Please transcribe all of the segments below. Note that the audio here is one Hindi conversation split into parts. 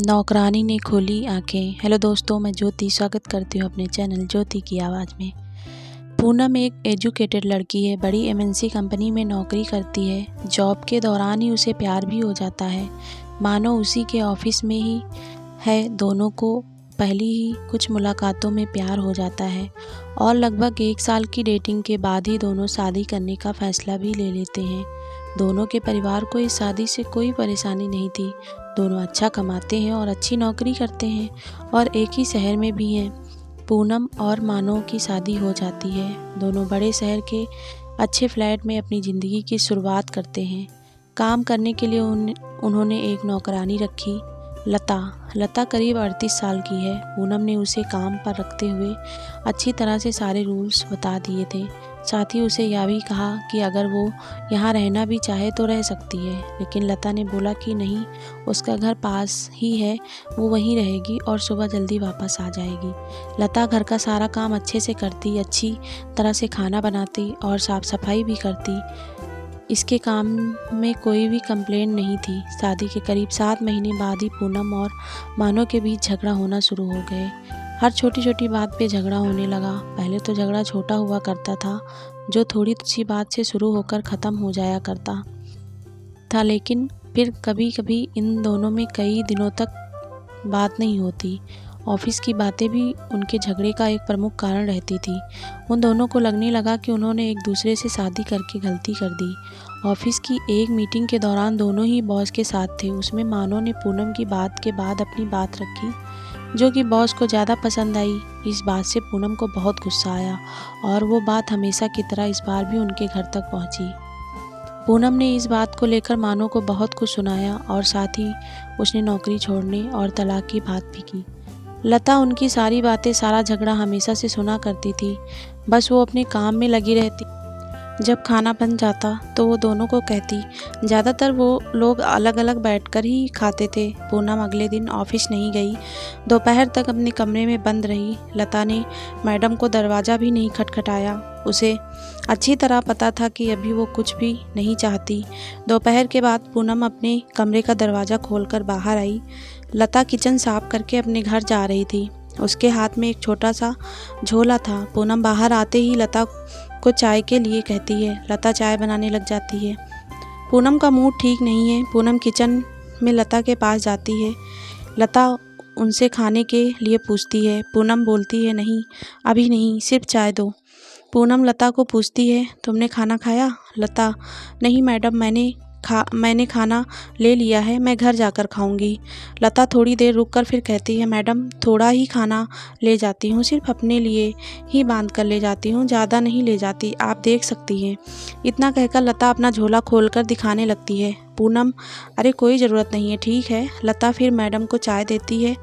नौकरानी ने खोली आंखें। हेलो दोस्तों, मैं ज्योति स्वागत करती हूँ अपने चैनल ज्योति की आवाज़ में। पूनम एक एजुकेटेड लड़की है, बड़ी एमएनसी कंपनी में नौकरी करती है। जॉब के दौरान ही उसे प्यार भी हो जाता है, मानो उसी के ऑफिस में ही है। दोनों को पहली ही कुछ मुलाकातों में प्यार हो जाता है और लगभग 1 साल की डेटिंग के बाद ही दोनों शादी करने का फैसला भी ले लेते हैं। दोनों के परिवार को इस शादी से कोई परेशानी नहीं थी। दोनों अच्छा कमाते हैं और अच्छी नौकरी करते हैं और एक ही शहर में भी हैं। पूनम और मानव की शादी हो जाती है। दोनों बड़े शहर के अच्छे फ्लैट में अपनी ज़िंदगी की शुरुआत करते हैं। काम करने के लिए उन्होंने एक नौकरानी रखी, लता करीब 38 साल की है। पूनम ने उसे काम पर रखते हुए अच्छी तरह से सारे रूल्स बता दिए थे। साथ ही उसे यह भी कहा कि अगर वो यहाँ रहना भी चाहे तो रह सकती है, लेकिन लता ने बोला कि नहीं, उसका घर पास ही है, वो वहीं रहेगी और सुबह जल्दी वापस आ जाएगी। लता घर का सारा काम अच्छे से करती, अच्छी तरह से खाना बनाती और साफ़ सफाई भी करती। इसके काम में कोई भी कंप्लेंट नहीं थी। शादी के करीब 7 महीने बाद ही पूनम और मानव के बीच झगड़ा होना शुरू हो गए। हर छोटी छोटी बात पे झगड़ा होने लगा। पहले तो झगड़ा छोटा हुआ करता था, जो थोड़ी सी बात से शुरू होकर ख़त्म हो जाया करता था, लेकिन फिर कभी कभी इन दोनों में कई दिनों तक बात नहीं होती। ऑफिस की बातें भी उनके झगड़े का एक प्रमुख कारण रहती थी। उन दोनों को लगने लगा कि उन्होंने एक दूसरे से शादी करके गलती कर दी। ऑफिस की एक मीटिंग के दौरान दोनों ही बॉस के साथ थे। उसमें मानव ने पूनम की बात के बाद अपनी बात रखी, जो कि बॉस को ज़्यादा पसंद आई। इस बात से पूनम को बहुत गुस्सा आया और वो बात हमेशा की तरह इस बार भी उनके घर तक पहुंची। पूनम ने इस बात को लेकर मानव को बहुत कुछ सुनाया और साथ ही उसने नौकरी छोड़ने और तलाक की बात भी की। लता उनकी सारी बातें, सारा झगड़ा हमेशा से सुना करती थी। बस वो अपने काम में लगी रहती। जब खाना बन जाता तो वो दोनों को कहती। ज़्यादातर वो लोग अलग अलग बैठकर ही खाते थे। पूनम अगले दिन ऑफिस नहीं गई, दोपहर तक अपने कमरे में बंद रही। लता ने मैडम को दरवाज़ा भी नहीं खटखटाया। उसे अच्छी तरह पता था कि अभी वो कुछ भी नहीं चाहती। दोपहर के बाद पूनम अपने कमरे का दरवाज़ा खोलकर बाहर आई। लता किचन साफ करके अपने घर जा रही थी। उसके हाथ में एक छोटा सा झोला था। पूनम बाहर आते ही लता को चाय के लिए कहती है। लता चाय बनाने लग जाती है। पूनम का मूड ठीक नहीं है। पूनम किचन में लता के पास जाती है। लता उनसे खाने के लिए पूछती है। पूनम बोलती है, नहीं, अभी नहीं, सिर्फ चाय दो। पूनम लता को पूछती है, तुमने खाना खाया? लता, नहीं मैडम, मैंने खाना ले लिया है, मैं घर जाकर खाऊंगी। लता थोड़ी देर रुककर फिर कहती है, मैडम, थोड़ा ही खाना ले जाती हूँ, सिर्फ अपने लिए ही बांध कर ले जाती हूँ, ज़्यादा नहीं ले जाती, आप देख सकती हैं। इतना कहकर लता अपना झोला खोलकर दिखाने लगती है। पूनम, अरे कोई ज़रूरत नहीं है, ठीक है। लता फिर मैडम को चाय देती है।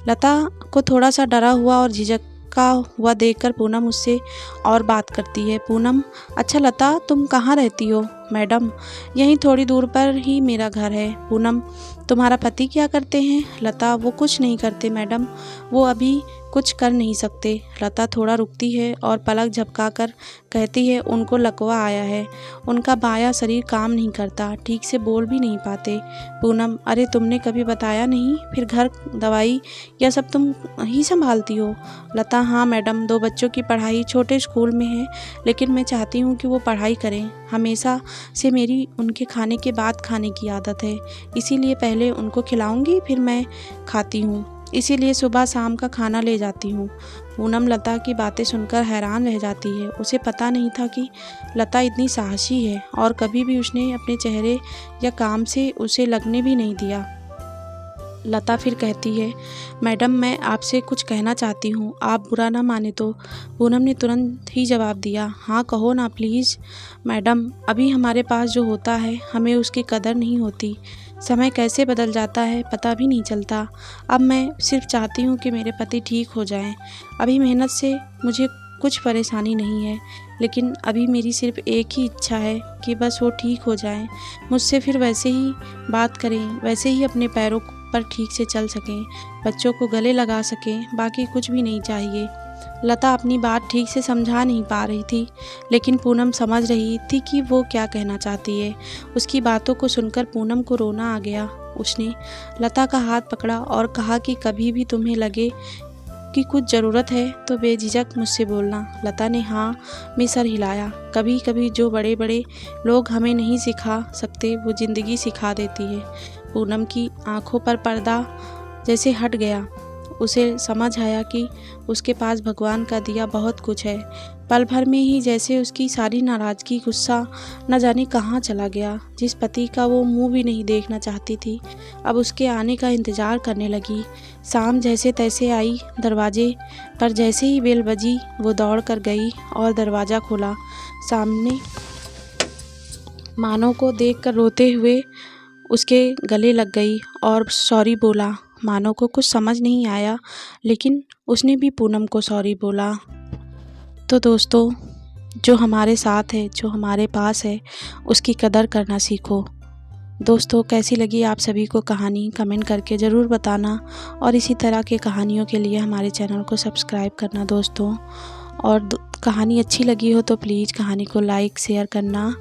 लता को थोड़ा सा डरा हुआ और झिझक का हुआ देखकर पूनम उससे और बात करती है। पूनम, अच्छा लता, तुम कहाँ रहती हो? मैडम, यहीं थोड़ी दूर पर ही मेरा घर है। पूनम, तुम्हारा पति क्या करते हैं? लता, वो कुछ नहीं करते मैडम, वो अभी कुछ कर नहीं सकते। लता थोड़ा रुकती है और पलक झपकाकर कहती है, उनको लकवा आया है, उनका बायां शरीर काम नहीं करता, ठीक से बोल भी नहीं पाते। पूनम, अरे तुमने कभी बताया नहीं, फिर घर, दवाई, यह सब तुम ही संभालती हो? लता, हाँ मैडम, 2 बच्चों की पढ़ाई छोटे स्कूल में है, लेकिन मैं चाहती हूँ कि वो पढ़ाई करें। हमेशा से मेरी उनके खाने के बाद खाने की आदत है, इसीलिए पहले उनको खिलाऊंगी फिर मैं खाती हूँ, इसीलिए सुबह शाम का खाना ले जाती हूँ। पूनम लता की बातें सुनकर हैरान रह जाती है। उसे पता नहीं था कि लता इतनी साहसी है और कभी भी उसने अपने चेहरे या काम से उसे लगने भी नहीं दिया। लता फिर कहती है, मैडम, मैं आपसे कुछ कहना चाहती हूँ, आप बुरा ना माने तो। पूनम ने तुरंत ही जवाब दिया, हाँ कहो ना प्लीज़। मैडम, अभी हमारे पास जो होता है हमें उसकी कदर नहीं होती। समय कैसे बदल जाता है पता भी नहीं चलता। अब मैं सिर्फ चाहती हूँ कि मेरे पति ठीक हो जाएं। अभी मेहनत से मुझे कुछ परेशानी नहीं है, लेकिन अभी मेरी सिर्फ एक ही इच्छा है कि बस वो ठीक हो जाएं, मुझसे फिर वैसे ही बात करें, वैसे ही अपने पैरों पर ठीक से चल सकें, बच्चों को गले लगा सकें, बाकी कुछ भी नहीं चाहिए। लता अपनी बात ठीक से समझा नहीं पा रही थी, लेकिन पूनम समझ रही थी कि वो क्या कहना चाहती है। उसकी बातों को सुनकर पूनम को रोना आ गया। उसने लता का हाथ पकड़ा और कहा कि कभी भी तुम्हें लगे कि कुछ ज़रूरत है तो बेझिझक मुझसे बोलना। लता ने हाँ में सर हिलाया। कभी कभी जो बड़े बड़े लोग हमें नहीं सिखा सकते वो ज़िंदगी सिखा देती है। पूनम की आंखों पर पर्दा जैसे हट गया। उसे समझ आया कि उसके पास भगवान का दिया बहुत कुछ है। पल भर में ही जैसे उसकी सारी नाराज़गी, गुस्सा न जाने कहाँ चला गया। जिस पति का वो मुंह भी नहीं देखना चाहती थी, अब उसके आने का इंतज़ार करने लगी। शाम जैसे तैसे आई। दरवाजे पर जैसे ही बेल बजी, वो दौड़ कर गई और दरवाज़ा खोला। सामने मानो को देखकर रोते हुए उसके गले लग गई और सॉरी बोला। मानो को कुछ समझ नहीं आया, लेकिन उसने भी पूनम को सॉरी बोला। तो दोस्तों, जो हमारे साथ है, जो हमारे पास है, उसकी कदर करना सीखो। दोस्तों, कैसी लगी आप सभी को कहानी कमेंट करके ज़रूर बताना, और इसी तरह के कहानियों के लिए हमारे चैनल को सब्सक्राइब करना दोस्तों। और कहानी अच्छी लगी हो तो प्लीज़ कहानी को लाइक शेयर करना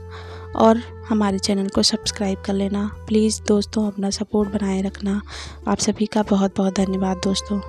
और हमारे चैनल को सब्सक्राइब कर लेना। प्लीज़ दोस्तों, अपना सपोर्ट बनाए रखना। आप सभी का बहुत बहुत धन्यवाद दोस्तों।